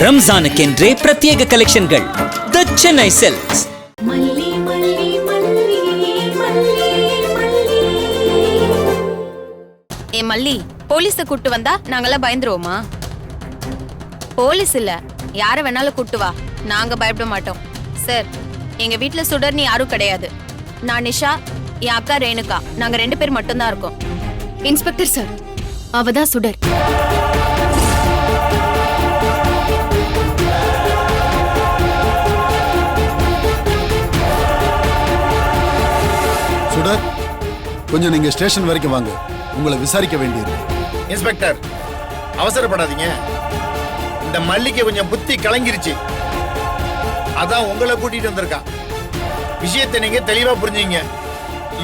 ரம்ஜானுக்கென்றே பிரத்யேக கலெக்ஷன்கள் தி சென்னை சில்க்ஸ். ஏ மல்லி, போலீஸ கூட்டு வந்தா நாங்கெல்லாம் பயந்துருவோமா? போலீஸ் இல்ல, யார வேணாலும் கூட்டு வா, நாங்க பயப்பட மாட்டோம். சார், எங்க வீட்ல சுடர்னி யாரும் கிடையாது. நான் நிஷா, என் அக்கா ரேணுகா, நாங்க 2 பேர் மட்டும்தான் இருக்கோம். இன்ஸ்பெக்டர் சார், அவதான் சுடர். சுடர், கொஞ்சம் நீங்க ஸ்டேஷன் வரைக்கும் வாங்க, உங்களை விசாரிக்க வேண்டியிருக்கு. இன்ஸ்பெக்டர், அவசரப்படாதீங்க. இந்த மல்லிகை கொஞ்சம் புத்தி கலங்கிருச்சு, அதான் உங்களை கூட்டிட்டு வந்திருக்கான். விஷயத்தை நீங்க தெளிவா புரிஞ்சுங்க.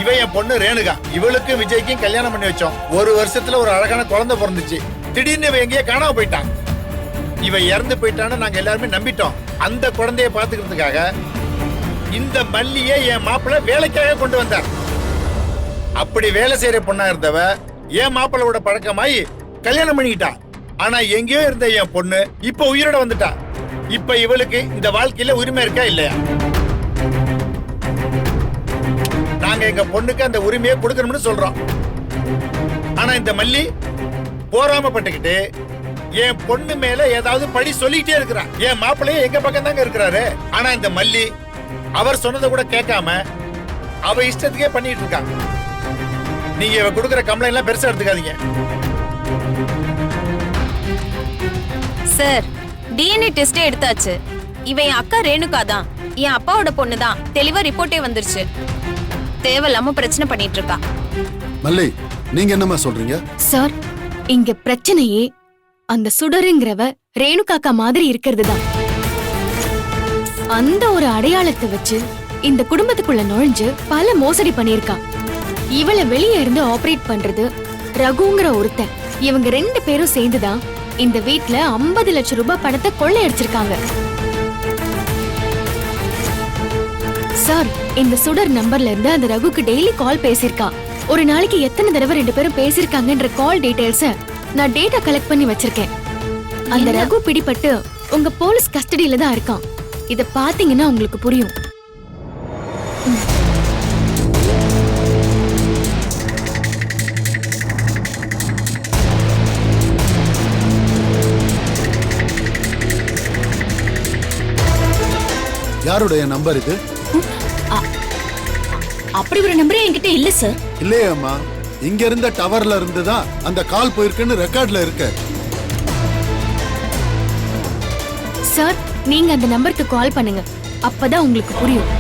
இவ என் பொண்ணு ரேணுகா, இவளுக்கும் விஜய்க்கும் கல்யாணம் பண்ணி வச்சோம். 1 வருஷத்துல ஒரு அழகான குழந்தை பிறந்துச்சு. திடீர்னு இவ எங்கேயே காணாம போயிட்டான். இவ இறந்து போயிட்டான்னு நாங்க எல்லாருமே நம்பிட்டோம். அந்த குழந்தைய பாத்துக்கிறதுக்காக இந்த மல்லியை என் மாப்பிள்ள வேலைக்காக கொண்டு வந்தார். அப்படி வேலை செய்யற பொண்ணா இருந்தவ என் மாப்பிள்ளோட பழக்கமாயி கல்யாணம் பண்ணிக்கிட்டா. ஆனா எங்கேயோ இருந்த என் பொண்ணு இப்ப உயிரோட வந்துட்டா. இப்ப இவளுக்கு இந்த வாழ்க்கையில உரிமை இருக்கா இல்லையா? நாங்க எங்க பொண்ணுக்கு அந்த உரிமையை கொடுக்கணும்னு சொல்றோம். ஆனா இந்த மல்லி போராமப்பட்டுக்கிட்டு என் பொண்ணு மேல ஏதாவது பழி சொல்லிக்கிட்டே இருக்கிறான். என் மாப்பிள்ளைய எங்க பக்கம் தாங்க இருக்கிறாரு. ஆனா இந்த மல்லி அவர் சொன்னதை கூட கேட்காம அவ இஷ்டத்துக்கே பண்ணிட்டு இருக்காங்க. நீங்க இவ கொடுக்கிற கம்ப்ளைண்ட் எல்லாம் பெருசா எடுத்துக்காதீங்க. சார், டிஎன்ஏ டெஸ்டே எடுத்தாச்சு. இவ என் அக்கா ரேணுகா தான், என் அப்பாவோட பொண்ணு தான். தெளிவா ரிப்போர்ட்டே வந்துருச்சு. தேவையில்லாம பிரச்சனை பண்ணிட்டு இருக்கா. மல்லி, நீங்க என்னமா சொல்றீங்க? சார், இங்க பிரச்சனையே அந்த சுடருங்கிறவ ரேணுகாக்கா மாதிரி இருக்கிறது தான். அந்த ஒரு அடையாளத்தை வச்சு இந்த குடும்பத்துக்குள்ள நுழைஞ்சு பல மோசடி பண்ணிருக்கா. இவளை வெளியே இருந்து ஆபரேட் பண்றது ரகுங்கிற ஒருத்தன். இவங்க 2 பேரும் சேர்ந்துதான் இந்த வீட்ல 50 லட்சம் ரூபாய் பணத்தை கொள்ளையடிச்சிருக்காங்க. சார், இந்த சுடர் நம்பர்ல இருந்து அந்த ரகுக்கு டெய்லி கால் பேசிருக்கா. ஒரு நாளைக்கு எத்தனை தடவை 2 பேரும் பேசிருக்காங்கன்ற கால் டீடைல்ஸ நான் டேட்டா கலெக்ட் பண்ணி வச்சிருக்கேன். அந்த ரகு பிடிபட்டு உங்க போலீஸ் கஸ்டடியில தான் இருக்கான். இத பாத்தீங்கன்னா உங்களுக்கு புரியும். யாருடைய நம்பர் இது? அப்படி ஒரு நம்பரே என்கிட்ட இல்ல சார். இல்லையம்மா, இங்க இருந்த டவர்ல இருந்து தான் அந்த கால் போயிருக்குன்னு ரெக்கார்ட்ல இருக்கு. சார், நீங்க அந்த நம்பருக்கு கால் பண்ணுங்க, அப்பதான் உங்களுக்கு புரியும்.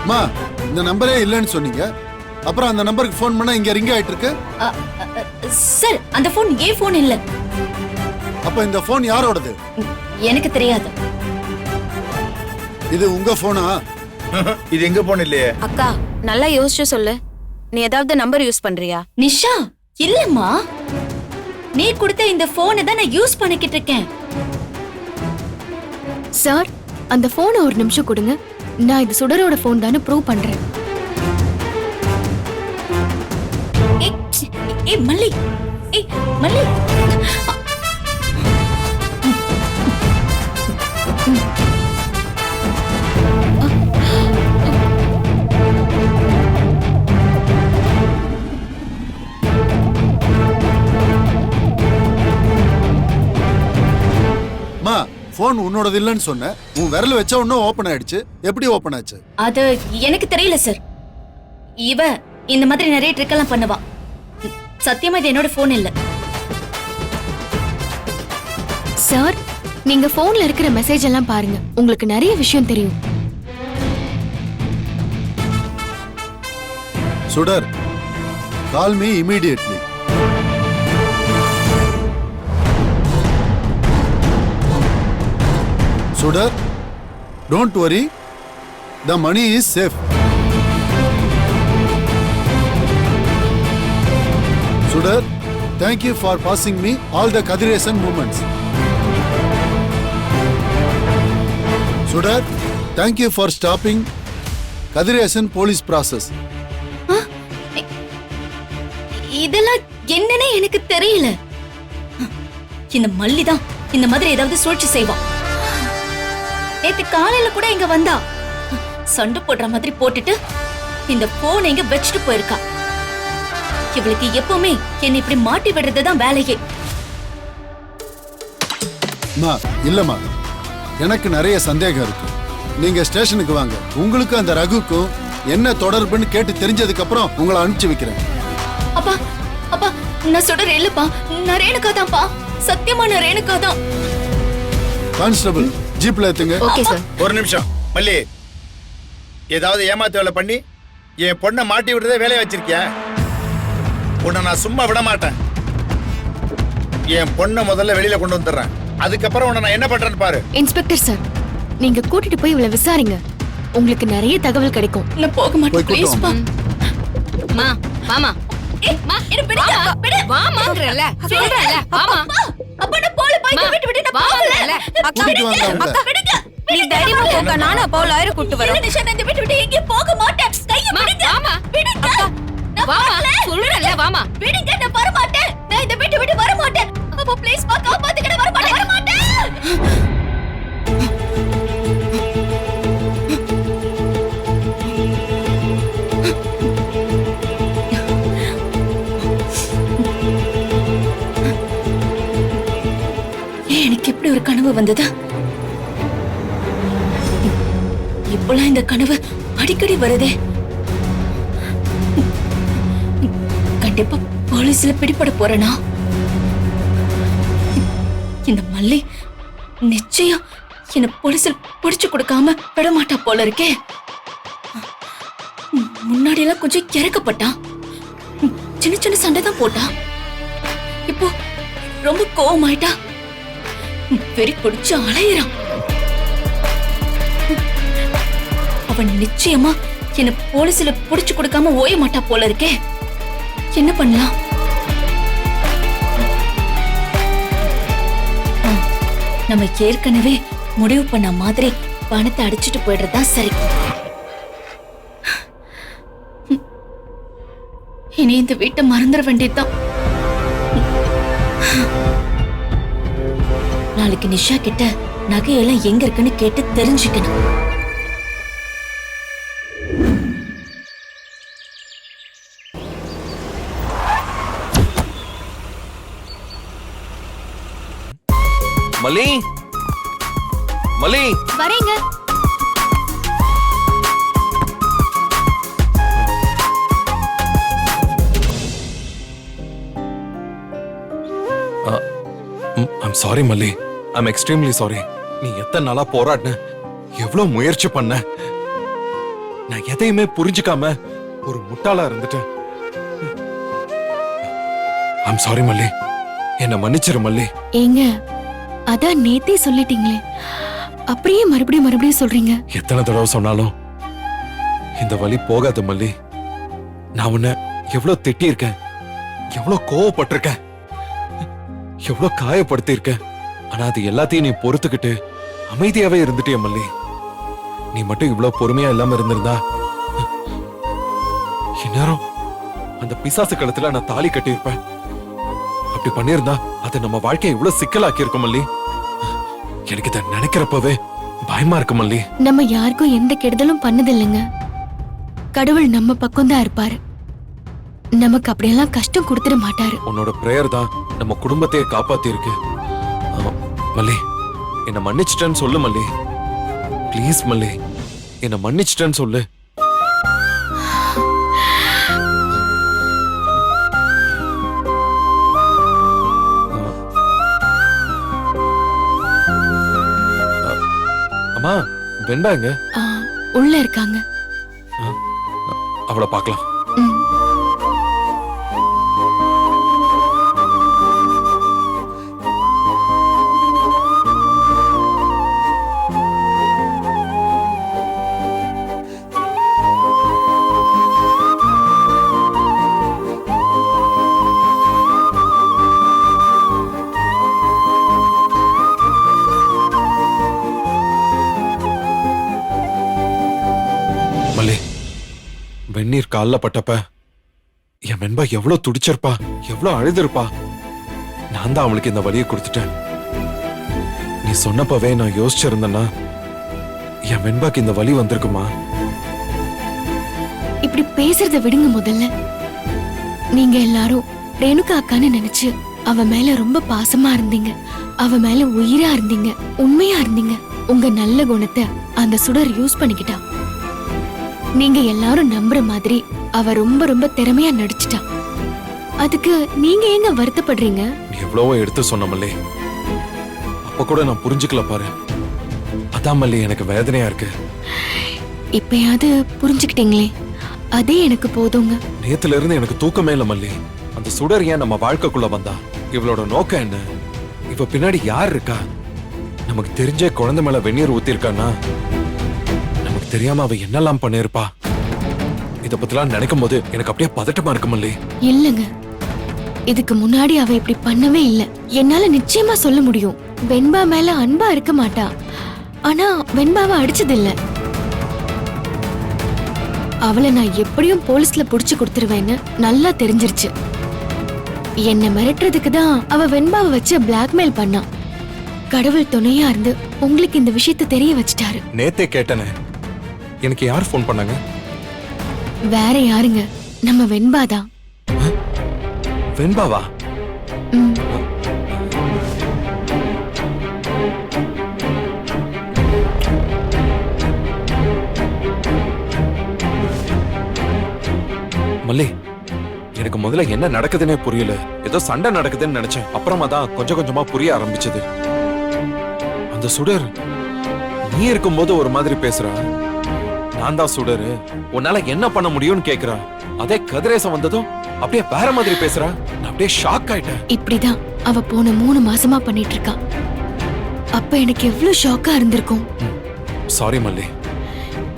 அம்மா, இந்த நம்பரே இல்லைன்னு சொன்னீங்க. அப்புறம் அந்த நம்பருக்கு ஃபோன் பண்ணா இங்க ரிங் ஆயிட்டு இருக்கு. சார், அந்த போன் ஏன் போன் இல்ல. அப்ப இந்த போன் யாரோடது? எனக்கு தெரியாது. இது உங்க போனா? இது எங்க போன் இல்லையே. அக்கா, நல்லா யோசிச்சு சொல்லு. நீ ஏதாவது நம்பர் யூஸ் பண்றியா? நிஷா, இல்லம்மா, நீ கொடுத்த இந்த போனை தான் நான் யூஸ் பண்ணிக்கிட்டு இருக்கேன். சார், அந்த போனை ஒரு நிமிஷம் கொடுங்க. நான் இது சுடரோட போன் தானே ப்ரூவ் பண்றேன். ஏய் மல்லி, ஏய் மல்லி, அம்மா, போன் உன்னோடது இல்லைன்னு சொன்ன. உன் விரல் வச்ச உடனே ஓபன் ஆயிடுச்சு. எப்படி ஓபன் ஆச்சு? அது எனக்கு தெரியல சார். இவ இந்த மாதிரி நிறைய ட்ரிக் எல்லாம் பண்ணுவா. சத்தியமா இது என்னோட போன் இல்ல. சார், நீங்க போன்ல இருக்கிற மெசேஜ் எல்லாம் பாருங்க. உங்களுக்கு நிறைய விஷயம் தெரியும். சுடர், கால் மீ இமீடியட்லி. சுடர், don't worry, the money is safe. Sudar, thank you for passing me all the Kadiresan moments. Sudar, thank you for stopping Kadiresan police process. இதெல்லாம் என்னன்னே எனக்கு தெரியல. இந்த மல்லிதான் இந்த மாதிரி ஏதாவது சூழ்ச்சி செய்வான். நேத்து காலையில கூட இங்க வந்தா சண்டை போடுற மாதிரி போட்டுட்டு இந்த போன் இங்க வச்சுட்டு போயிருக்கா. இவளுக்கு எப்பவுமே என்னை இப்படி மாட்டி விடுறதுதான் வேலையே. இல்லம்மா, எனக்கு நிறைய சந்தேகம் இருக்கு. நீங்க ஸ்டேஷனுக்கு வாங்க. உங்களுக்கு அந்த ரகுக்கும் என்ன தொடர்புன்னு கேட்டு தெரிஞ்சதுக்கு அப்புறம் உங்களை அனுப்பிச்சு வைக்கிறேன். அப்பா அப்பா, நான் சொல்ற இல்லப்பா, நான் ரேணுகா தான்ப்பா. சத்தியமா நான் ரேணுகா தான். கான்ஸ்டபிள், ஜீப்ல ஏத்துங்க. Okay sir. ஒரு நிமிஷம் மல்லி, ஏதாவது ஏமாத்து வேலை பண்ணி என் பொண்ணை மாட்டி விடுறதே வேலையை வச்சிருக்கியா? உன்னை நான் சும்மா விட மாட்டேன். என் பொண்ணை முதல்ல வெளியில கொண்டு வந்துடுறேன். அதுக்கப்புறம் உன்னை நான் என்ன பண்றேன்னு பாரு. இன்ஸ்பெக்டர் சார், நீங்க கூட்டிட்டு போய் இவளை விசாரிங்க. உங்களுக்கு நிறைய தகவல் கிடைக்கும். நான் போக மாட்டேன், ப்ளீஸ் பா. மா வாமா. மா என்ன பிடிக்கா? பிடி. வாமாங்கறல. சொல்றல. வாமா. அப்பா நான் போல போய் விட்டு விட்டு நான் போகல. கூட்டிட்டு வாங்க அவளை. அக்கா பிடிங்க. நீ தைரியமா போக, நானா போல ஆயிர கூட்டி வரேன். நிஷா, நான் இந்த விட்டு விட்டு எங்க போக மாட்டேன். கைய பிடிங்க. வாமா. பிடிங்க. வாமா. சொல்றல வாமா. பிடிங்க, நான் வர மாட்டேன். நான் இந்த விட்டு விட்டு வர மாட்டேன். அப்பா ப்ளீஸ் பா, காப்பாத்துங்க, வர மாட்டேன். வர மாட்டேன். எனக்கு எப்படி ஒரு கனவு வந்தது? இப்பெல்லாம் இந்த கனவு அடிக்கடி வருதே. கண்டிப்பா போலீஸ்ல பிடிபட போறேனா? இந்த மல்லி நிச்சயம் என்ன போலீஸில் பிடிச்சு கொடுக்காம விட மாட்டா போல இருக்கே. முன்னாடி எல்லாம் கொஞ்சம் இறக்கப்பட்டான், சின்ன சின்ன சண்டை தான் போட்டா. இப்போ ரொம்ப கோவமாயிட்டா, வெறி பிடிச்சு அலையிறான். அவன் நிச்சயமா என்ன போலீஸ்ல புடிச்சு கொடுக்காம ஓய மாட்டா போல இருக்கே. என்ன பண்ணலாம்? நம்ம ஏற்கனவே முடிவு பண்ண மாதிரி பணத்தை அடிச்சிட்டு போயிடுறதா சரி. இனி இந்த வீட்டை மறந்துட வேண்டியதுதான். நாளைக்கு நிஷா கிட்ட நகையெல்லாம் எங்க இருக்குன்னு கேட்டு தெரிஞ்சுக்கணும். மலி, மலி, வரேங்க. I'm sorry மல்லி, I'm extremely sorry. நீ எத்தனை நாளா போராடின, எவ்வளவு முயற்சி பண்ண. நான் எதையுமே புரிஞ்சுக்காம ஒரு முட்டாளா இருந்துட்டேன். I'm sorry மல்லி, என்ன மன்னிச்சிரு மல்லி. ஏங்க, அதான் நேத்தே சொல்லிட்டீங்களே, அப்படியே மறுபடியும் சொல்றீங்க. எத்தனை தடவை சொன்னாலும் இந்த வலி போகாது மல்லி. நான் உன்னை எவ்வளவு திட்டியிருக்கேன், எவ்வளவு கோவப்பட்டிருக்கேன், எவ்வளவு காயப்படுத்தியிருக்கேன். ஆனா அது எல்லாத்தையும் நீ பொறுத்துக்கிட்டு அமைதியாவே இருந்துட்டிய மல்லி. நீ மட்டும் இவ்வளவு பொறுமையா இல்லாம இருந்திருந்தா இந்நேரம் அந்த பிசாசு கழுத்துல நான் தாலி கட்டியிருப்பேன். அப்படி பண்ணியிருந்தா அது நம்ம வாழ்க்கையை இவ்வளவு சிக்கலாக்கி இருக்கும் மல்லி. எனக்கு இதை நினைக்கிறப்பவே பயமா இருக்கு மல்லி. நம்ம யாருக்கும் எந்த கெடுதலும் பண்ணதில்லைங்க. கடவுள் நம்ம பக்கம் தான் இருப்பாரு. நமக்கு அப்படியெல்லாம் கஷ்டம் கொடுத்துட மாட்டாரு. உன்னோட பிரேயர் தான் நம்ம குடும்பத்தையே காப்பாத்தி இருக்கு. மல்லி, என்ன மன்னிச்சிட்டேன்னு சொல்லு மல்லி. ப்ளீஸ் மல்லி, என்ன மன்னிச்சிட்டேன்னு சொல்லு. அம்மா வெண்பா எங்க? ஆ, உள்ள இருக்காங்க. அவளை பார்க்கலாம். ம். மல்லி, வெந்நீர் கால்ல பட்டப்ப என் வெண்பா எவ்வளவு துடிச்சிருப்பா, எவ்வளவு அழுதுருப்பா. நான் தான் அவளுக்கு இந்த வலியை கொடுத்துட்டேன். நீ சொன்னப்பவே நான் யோசிச்சிருந்தேன்னா என் வெண்பாக்கு இந்த வலி வந்திருக்குமா? இப்படி பேசுறத விடுங்க முதல்ல. நீங்க எல்லாரும் ரேணுகா அக்கான்னு நினைச்சு அவ மேல ரொம்ப பாசமா இருந்தீங்க. அவ மேல உயிரா இருந்தீங்க, உண்மையா இருந்தீங்க. உங்க நல்ல குணத்தை அந்த சுடர் யூஸ் பண்ணிக்கிட்டா. நீங்க எல்லாரும் நம்புற மாதிரி அவ ரொம்ப ரொம்ப திறமையா நடிச்சிட்டா. அதுக்கு நீங்க ஏங்க வருத்தப்படுறீங்க? நீ எவ்வளவோ எடுத்து சொன்ன மல்லி, அப்ப கூட நான் புரிஞ்சுக்கல பாரு. அதான் மல்லி எனக்கு வேதனையா இருக்கு. இப்பயாவது புரிஞ்சுக்கிட்டீங்களே, அதே எனக்கு போதுங்க. நேத்துல இருந்து எனக்கு தூக்கமே இல்ல மல்லி. அந்த சுடர் ஏன் நம்ம வாழ்க்கைக்குள்ள வந்தா? இவளோட நோக்கம் என்ன? இவ பின்னாடி யார் இருக்கா? நமக்கு தெரிஞ்ச குழந்தை மேல வெந்நீர் ஊத்திருக்கான்னா நமக்கு தெரியாம அவ என்னெல்லாம் பண்ணிருப்பா? இத பத்திலாம் நினைக்கும் போது எனக்கு அப்படியே பதட்டமா இருக்கு மல்லி. இல்லங்க, இதுக்கு முன்னாடி அவ இப்படி பண்ணவே இல்ல. என்னால நிச்சயமா சொல்ல முடியும். வெண்பா மேல அன்பா இருக்க மாட்டா. ஆனா வெண்பாவை அடிச்சதில்ல. அவளை நான் எப்படியும் போலீஸ்ல புடிச்சு கொடுத்துருவேன்னு நல்லா தெரிஞ்சிருச்சு. என்ன மிரட்டுறதுக்கு தான் அவ வெண்பாவை வச்சு பிளாக்மெயில் பண்ணா. கடவுள் துணையா இருந்து உங்களுக்கு இந்த விஷயத்தை தெரிய வச்சிட்டாரு. நேத்தே கேட்டனே, எனக்கு யார் ஃபோன் பண்ணாங்க? வேற யாருங்க, நம்ம வெண்பாதான். வெண்பாவா? ம். மல்லி, எனக்கு முதல்ல என்ன நடக்குதுன்னே புரியல. ஏதோ சண்டை நடக்குதுன்னு நினைச்சேன். அப்புறமா தான் கொஞ்சம் கொஞ்சமா புரிய ஆரம்பிச்சது. அந்த சுடர் நீ இருக்கும்போது ஒரு மாதிரி பேசுறா. நான் தான் சுடரு, உன்னால என்ன பண்ண முடியும்னு கேக்குறா. அதே கதிரேசம் வந்ததும் அப்படியே வேற மாதிரி பேசுறா. நான் அப்படியே ஷாக் ஆயிட்டேன். இப்படிதான் அவ போன 3 மாசமா பண்ணிட்டு இருக்கா. அப்ப எனக்கு எவ்வளவு ஷாக்கா இருந்திருக்கும். சாரி மல்லி.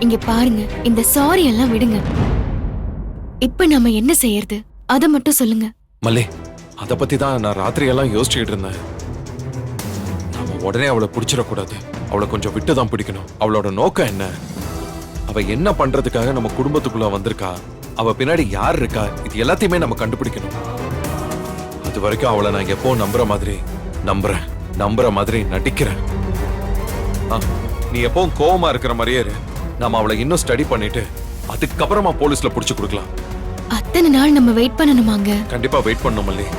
இங்க பாருங்க, இந்த சாரி எல்லாம் விடுங்க. இப்ப நம்ம என்ன செய்யறது அத மட்டும் சொல்லுங்க. மல்லி, அத பத்தி தான் நான் ராத்திரி எல்லாம் யோசிச்சுட்டு இருந்தேன். நாம உடனே அவளை பிடிச்சிடக்கூடாது. அவளை கொஞ்சம் விட்டு தான் பிடிக்கணும். அவளோட நோக்கம் என்ன? அவ என்ன பண்றதுக்காக நம்ம குடும்பத்துக்குள்ள வந்திருக்கா? அவ பின்னாடி யார் இருக்கா? இது எல்லாத்தையுமே நம்ம கண்டுபிடிக்கணும். அது வரைக்கும் அவளை நான் எப்போ நம்புற மாதிரி நடிக்கிறேன். நீ எப்பவும் கோவமா இருக்கிற மாதிரியே இரு. நாம அவளை இன்னும் ஸ்டடி பண்ணிட்டு அதுக்கப்புறமா போலீஸ்ல புடிச்சு கொடுக்கலாம். அத்தனை நாள் நம்ம வெயிட் பண்ணணுமாங்க? கண்டிப்பா வெயிட் பண்ணணும் மல்லி.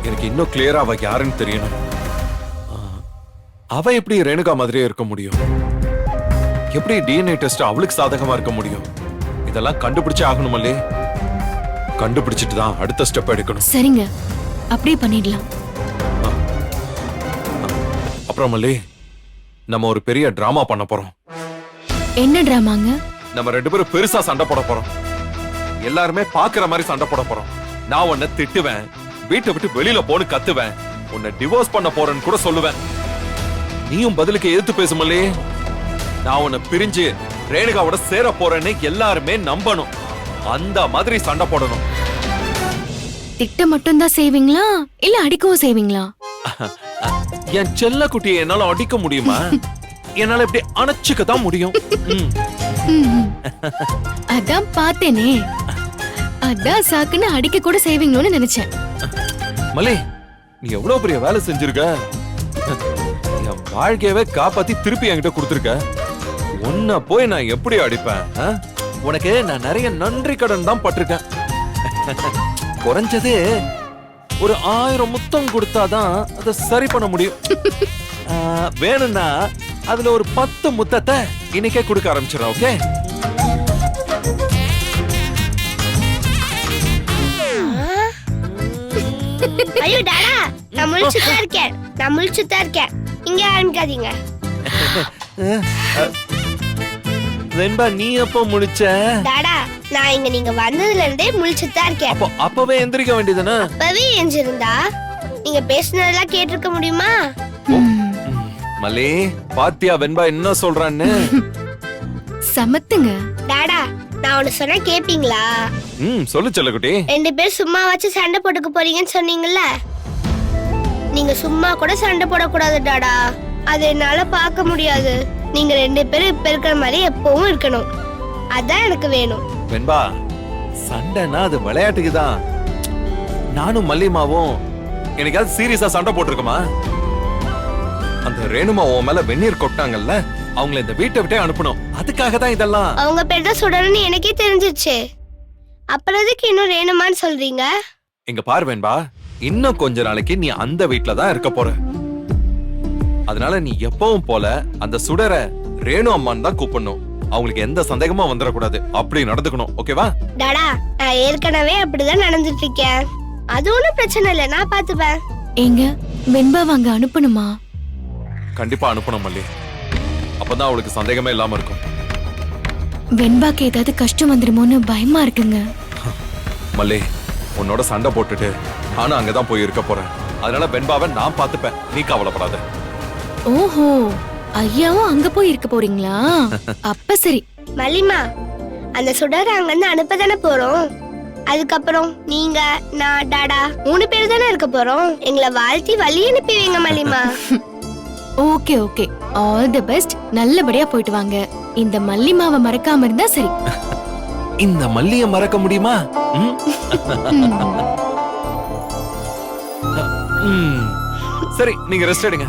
எனக்கு இன்னும் கிளியரா அவ யாருன்னு தெரியணும். அவ எப்படி ரேணுகா மாதிரியே இருக்க முடியும்? எப்படி டிஎன்ஏ டெஸ்ட் அவளுக்கு சாதகமா இருக்க முடியும்? இதெல்லாம் கண்டுபிடிச்சே ஆகணும் மல்லி. கண்டுபிடிச்சிட்டு தான் அடுத்த ஸ்டெப் எடுக்கணும். சரிங்க, அப்படியே பண்ணிடலாம். அப்புறம் மல்லி, நம்ம ஒரு பெரிய டிராமா பண்ண போறோம். என்ன டிராமாங்க? நம்ம 2 பேரும் பெருசா சண்டை போட போறோம். எல்லாருமே பாக்குற மாதிரி சண்டை போட போறோம். நான் உன்னை திட்டுவேன், வீட்டை விட்டு வெளியில போன்னு கத்துவேன், உன்னை டிவோர்ஸ் பண்ண போறேன்னு கூட சொல்லுவேன். நீயும் பதிலுக்கு எதிர்த்து பேசுமல்லே. நான் உன்னை பிரிஞ்சு ரேணுகாவோட சேர போறேன்னு எல்லாருமே நம்பணும். அந்த மாதிரி சண்டை போடணும். திட்ட மட்டும் தான் செய்வீங்களா இல்ல அடிக்கவும் செய்வீங்களா? என் செல்ல குட்டியை என்னால அடிக்க முடியுமா? என்னால இப்படி அணைச்சுக்க தான் முடியும். அதான் பார்த்தேனே. அதான் சாக்குன்னு அடிக்க கூட செய்வீங்களோன்னு நினைச்சேன். மலே, நீ எவ்வளவு பெரிய வேலை செஞ்சிருக்க. என் வாழ்க்கையவே காப்பாத்தி திருப்பி என்கிட்ட கொடுத்துருக்க. உன்னை போய் நான் எப்படி அடிப்பேன்? உனக்கு நான் நிறைய நன்றி கடன் தான் பட்டிருக்கேன். குறைஞ்சது ஒரு 1000 முத்தம் கொடுத்தாதான் அதை சரி பண்ண முடியும். வேணும்னா அதுல ஒரு 10 முத்தத்தை இன்னைக்கே கொடுக்க ஆரம்பிச்சிடறேன். ஓகே? ஐயோ டாடா, நான் முழிச்சுதான் இருக்கேன். இங்க ஆரம்பிக்காதீங்க. வெண்பா நீ எப்போ முழிச்ச? டாடா நான் இங்க நீங்க வந்ததுல இருந்தே முழிச்சுட்டு தான் இருக்கேன். அப்பவே எந்திரிக்க வேண்டியதுனா? அப்பவே எஞ்சிருந்தா நீங்க பேசுனதெல்லாம் கேட்டிருக்க முடியுமா? மலே பாத்தியா வெண்பா என்ன சொல்றான்னு? சமத்துங்க. டாடா நான் ஒன்னு சொன்னா கேப்பீங்களா? சொல்லு செல்லக்குட்டி. 2 பேர் சும்மா வச்சு சண்டை போட்டுக்க போறீங்கன்னு சொன்னீங்கல்ல, நீங்க சும்மா கூட சண்டை போடக்கூடாது டாடா. அது என்னால பார்க்க முடியாது. நீங்க 2 பேரும் இப்ப இருக்கிற மாதிரி எப்பவும் இருக்கணும். அதான் எனக்கு வேணும். வெண்பா சண்டைனா அது விளையாட்டுக்கு தான். நானும் மல்லிமாவும் எனக்காவது சீரியஸா சண்டை போட்டிருக்கோமா? அந்த ரேணுமா உன் மேல வெந்நீர் கொட்டாங்கல்ல, அவங்கள இந்த வீட்டை விட்டே அனுப்பணும். அதுக்காக தான் இதெல்லாம். அவங்க பேர் தான் சுடர்னு எனக்கே தெரிஞ்சிருச்சு. அப்புறம் எதுக்கு இன்னும் ரேணுமான்னு சொல்றீங்க? இங்க பாரு வெண்பா, இன்னும் கொஞ்ச நாளைக்கு நீ அந்த வீட்ல தான் இருக்க போற. அதனால நீ எப்பவும் போல அந்த சுடர ரேணு அம்மான்னு தான் கூப்பிடணும். அவங்களுக்கு எந்த சந்தேகமும் வந்துடக்கூடாது. அப்படி நடந்துக்கணும். ஓகேவா? டாடா நான் ஏற்கனவே அப்படிதான் நடந்துட்டு இருக்கேன். அது ஒண்ணும் பிரச்சனை இல்ல, நான் பாத்துப்பேன். எங்க வெண்பா வாங்க அனுப்பணுமா? கண்டிப்பா அனுப்பணும் மல்லி. அப்பதான் அவளுக்கு சந்தேகமே இல்லாம இருக்கும். வெண்பாக்கு ஏதாவது கஷ்டம் வந்துருமோன்னு பயமா இருக்குங்க. மல்லி உன்னோட சண்டை போட்டுட்டு நானும் அங்கதான் போய் இருக்க போறேன். அதனால வெண்பாவை நான் பாத்துப்பேன். நீ கவலைப்படாத. ஓஹோ, ஐயாவும் அங்க போய் இருக்க போறீங்களா? அப்ப சரி. மல்லிமா அந்த சுடர் அங்க இருந்து அனுப்பதானே போறோம். அதுக்கப்புறம் நீங்க நான் டாடா 3 பேர் தானே இருக்க போறோம். எங்களை வாழ்த்தி வழி அனுப்பி வைங்க மல்லிமா. Okay okay, all the best. நல்லபடியா போயிட்டு வாங்க. இந்த மல்லிமாவை மறக்காம இருந்தா சரி. இந்த மல்லிய மறக்க முடியுமா? சரி, நீங்க ரெஸ்ட் எடுங்க.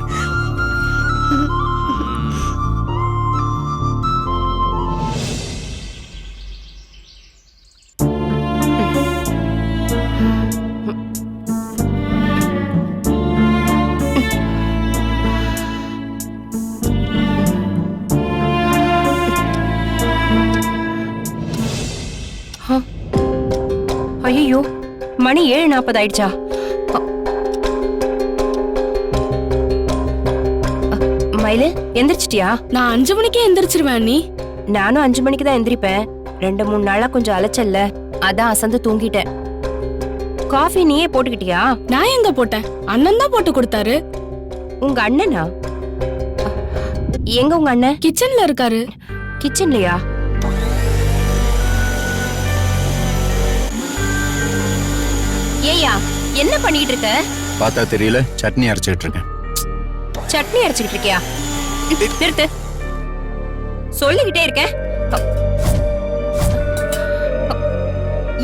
ஐயோ, மணி 7:40 ஆயிடுச்சா? மயிலு எந்திரிச்சிட்டியா? நான் 5 மணிக்கே எந்திரிச்சிருவேன். நீ? நானும் 5 மணிக்கு தான் எந்திரிப்பேன். 2-3 நாளா கொஞ்சம் அலைச்சல்ல, அதான் அசந்து தூங்கிட்டேன். காஃபி நீயே போட்டுக்கிட்டியா? நான் எங்க போட்டேன்? அண்ணன் தான் போட்டு கொடுத்தாரு. உங்க அண்ணனா? எங்க உங்க அண்ணன்? கிச்சன்ல இருக்காரு. கிச்சன்லயா? ஏயா என்ன பண்ணிட்டு இருக்க? பார்த்தா தெரியல, சட்னி அரைச்சிட்டு இருக்கேன். சட்னி அரைச்சிட்டு இருக்கியா? நிறுத்து, சொல்லிக்கிட்டே இருக்கேன்.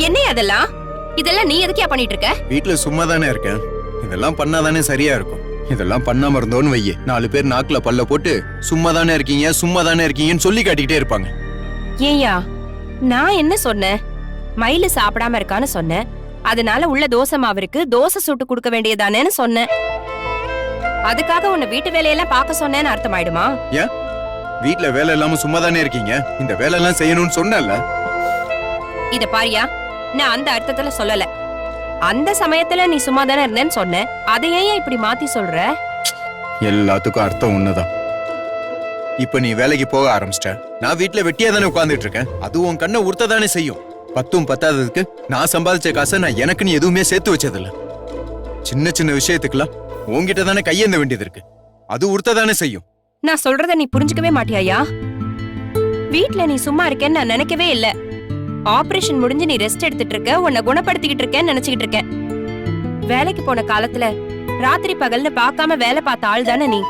என்ன அதெல்லாம்? இதெல்லாம் நீ எதுக்கியா பண்ணிட்டு இருக்க? வீட்டுல சும்மா தானே இருக்கேன். இதெல்லாம் பண்ணாதானே சரியா இருக்கும். இதெல்லாம் பண்ணாம இருந்தோன்னு வையே, 4 பேர் நாக்குல பல்ல போட்டு சும்மா தானே இருக்கீங்க சும்மா தானே இருக்கீங்கன்னு சொல்லி காட்டிக்கிட்டே இருப்பாங்க. ஏயா நான் என்ன சொன்னேன்? மயிலு சாப்பிடாம இருக்கான்னு சொன்னேன். அதனால உள்ள தோசை மாவிற்கு தோசை சுட்டு கொடுக்க வேண்டியதானேன்னு சொன்னேன். அதுக்காக உன்னை வீட்டு வேலையெல்லாம் பார்க்க சொன்னேன்னு அர்த்தமாயிடுமா? ஏன் வீட்டுல வேலை இல்லாம சும்மா தானே இருக்கீங்க, இந்த வேலை எல்லாம் செய்யணும்னு சொன்னல. இத பாரியா, நான் அந்த அர்த்தத்துல சொல்லல. அந்த சமயத்துல நீ சும்மா தானே இருந்தேன்னு சொன்ன. அதை ஏன் இப்படி மாத்தி சொல்ற? எல்லாத்துக்கும் அர்த்தம் ஒண்ணுதான். இப்ப நீ வேலைக்கு போக ஆரம்பிச்சிட்ட, நான் வீட்டுல வெட்டியா தானே உட்கார்ந்துட்டு இருக்கேன். அது உன் கண்ணை உறுத்த தானே செய்யும். 10ம் பத்தாததுக்கு நான் சம்பாதிச்ச காசை நான் எனக்குன்னு எதுவுமே சேர்த்து வச்சதில்ல. சின்ன சின்ன விஷயத்துக்குலாம் உன்கிட்ட தானே கையேந்த வேண்டியது இருக்கு. அது உறுத்த தானே செய்யும். நான் சொல்றத நீ புரிஞ்சுக்கவே மாட்டியாயா? வீட்ல நீ சும்மா இருக்கேன்னு நான் நினைக்கவே இல்ல. ஆபரேஷன் முடிஞ்சு நீ ரெஸ்ட் எடுத்துட்டு இருக்க, உன்னை குணப்படுத்திக்கிட்டு இருக்கேன்னு நினைச்சுக்கிட்டு இருக்கேன். வேலைக்கு போன காலத்துல ராத்திரி பகல்னு பார்க்காம வேலை பார்த்த ஆள் தானே நீ.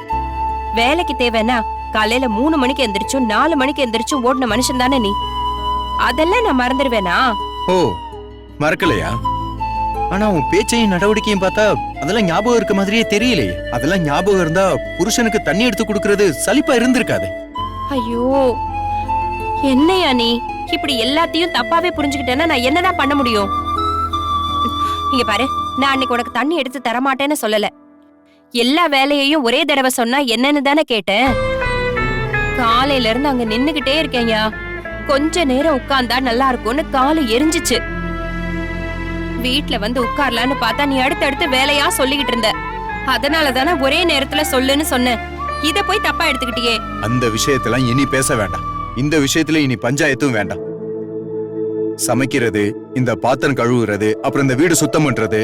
வேலைக்கு தேவைன்னா காலையில 3 மணிக்கு எந்திரிச்சும் 4 மணிக்கு எந்திரிச்சும் ஓடின மனுஷன் தானே நீ. அதெல்லாம் நான் மறந்துடுவேனா? ஓ, மறக்கலையா? ஆனா உன் பேச்சையும் நடவடிக்கையும் பார்த்தா அதெல்லாம் ஞாபகம் இருக்க மாதிரியே தெரியலையே. அதெல்லாம் ஞாபகம் இருந்தா புருஷனுக்கு தண்ணி எடுத்து கொடுக்கறது சலிப்பா இருந்திருக்காது. ஐயோ, என்னையா நீ இப்படி எல்லாத்தையும் தப்பாவே புரிஞ்சுக்கிட்டேன்னா நான் என்னதான் பண்ண முடியும்? இங்க பாரு, நான் அன்னைக்கு உனக்கு தண்ணி எடுத்து தரமாட்டேன்னு சொல்லல. எல்லா வேலையையும் ஒரே தடவை சொன்னா என்னன்னு தானே கேட்டேன். காலையில இருந்து அங்க நின்னுகிட்டே இருக்கேன்யா. கொஞ்ச நேரம் உட்கார்ந்தா நல்லா இருக்கும்னு காலு எரிஞ்சிச்சு. வீட்ல வந்து உட்கார்லான்னு பார்த்தா நீ அடுத்தடுத்து வேலையா சொல்லிக்கிட்டு இருந்த. அதனால தானே ஒரே நேரத்துல சொல்லுன்னு சொன்னேன். இத போய் தப்பா எடுத்துக்கிட்டியே. அந்த விஷயத்தெல்லாம் இனி பேச வேண்டாம். இந்த விஷயத்துல இனி பஞ்சாயத்தும் வேண்டாம். சமைக்கிறது, இந்த பாத்திரம் கழுவுறது, அப்புறம் இந்த வீடு சுத்தம் பண்றது,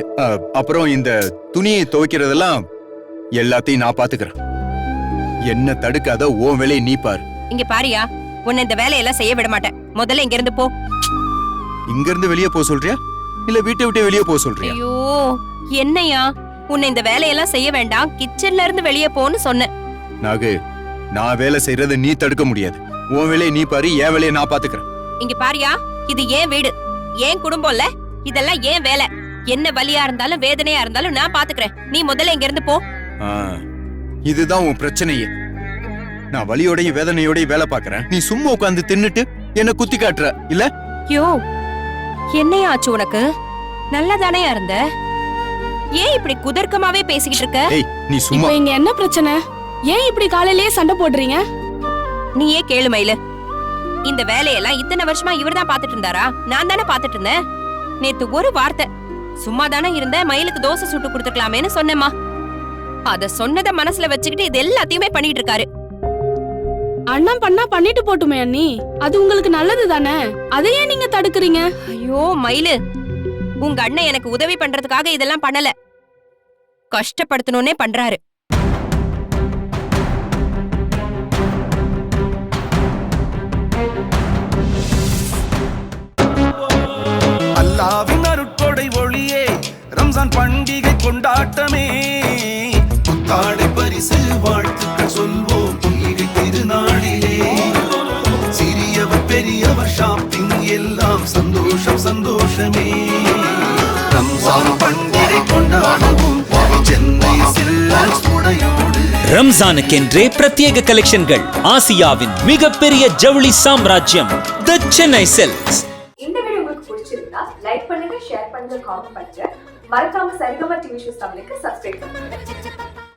அப்புறம் இந்த துணியை துவைக்கிறதெல்லாம் எல்லாத்தையும் நான் பாத்துக்கிறேன். என்ன தடுக்காத உன் வேலையை நீ பாரு. இங்க பாரியா, உன்னை இந்த வேலையெல்லாம் செய்ய விட மாட்டேன். முதல்ல இங்க இருந்து போ. இங்க இருந்து வெளியே போக சொல்றியா இல்ல வீட்டை விட்டு வெளியே போக சொல்றியா? ஐயோ என்னையா, உன்னை இந்த வேலையெல்லாம் செய்ய வேண்டாம், கிச்சன்ல இருந்து வெளியே போன்னு சொன்னேன். நாகு, நான் வேலை செய்யறதை நீ தடுக்க முடியாது. உன் வேலையை நீ பாரு, என் வேலையை நான் பாத்துக்கிறேன். இங்க பாரியா, இது ஏன் வீடு, ஏன் குடும்பம்ல, இதெல்லாம் ஏன் வேலை. என்ன வலியா இருந்தாலும் வேதனையா இருந்தாலும் நான் பாத்துக்கிறேன். நீ முதல்ல இங்க இருந்து போ. இதுதான் உன் பிரச்சனையே. நான் வலியோடையும் வேதனையோடையும் வேலை பாக்குறேன், நீ சும்மா உட்கார்ந்து தின்னுட்டு என்ன குத்தி காட்டுற இல்ல? யோ, என்னையா ஆச்சு உனக்கு? நல்லதானே இருந்த, ஏன் இப்படி குதர்க்கமாவே பேசிக்கிட்டு இருக்க? ஏய், நீ சும்மா. இப்போ இங்க என்ன பிரச்சனை? ஏன் இப்படி காலையிலேயே சண்டை போடுறீங்க? நீயே கேளு மயிலு. இந்த வேலையெல்லாம் இத்தனை வருஷமா இவர்தான் பாத்துட்டு இருந்தாரா? நான் தானே பாத்துட்டு இருந்தேன். நேத்து ஒரு வார்த்தை சும்மா தானே இருந்த, மயிலுக்கு தோசை சுட்டு கொடுத்துக்கலாமேன்னு சொன்னேம்மா. அத சொன்னத மனசுல வச்சுக்கிட்டு இது எல்லாத்தையுமே பண்ணிட்டு இருக்காரு. அண்ணன் பண்ணா பண்ணிட்டு போட்டுமே அண்ணி, அது உங்களுக்கு நல்லது தானே, அதையே நீங்க தடுக்கிறீங்க? ஐயோ மயிலு, உங்க அண்ணன் எனக்கு உதவி பண்றதுக்காக இதெல்லாம் பண்ணல, கஷ்டப்படுத்தணும்னே பண்றாரு. அல்லாவின் அருட்கொடை ஒளியே, ரம்ஜான் பண்டிகை கொண்டாட்டமே, புத்தாடை பரிசு வாழ்த்துக்கள் சொல்வோம் பொய்கை திருநாளிலே. சிறியவர் பெரியவர் ஷாப்பிங் எல்லாம் சந்தோஷம் சந்தோஷமே. ரம்ஜான் பண்டிகை கொண்டாடுவோம் சென்னை சில்க்ஸ் உடையோடு. ரம்ஜானுக்கென்றே பிரத்யேக கலெக்ஷன்கள். ஆசியாவின் மிகப்பெரிய ஜவுளி சாம்ராஜ்யம் தி சென்னை சில்க்ஸ். இந்த வீடியோ உங்களுக்கு பிடிச்சிருந்தா லைக் பண்ணுங்க, ஷேர் பண்ணுங்க, காமெண்ட் பண்ணுங்க. மறக்காம சரிகமா டிவி ஷோஸ் தமிழுக்கு சப்ஸ்கிரைப் பண்ணுங்க.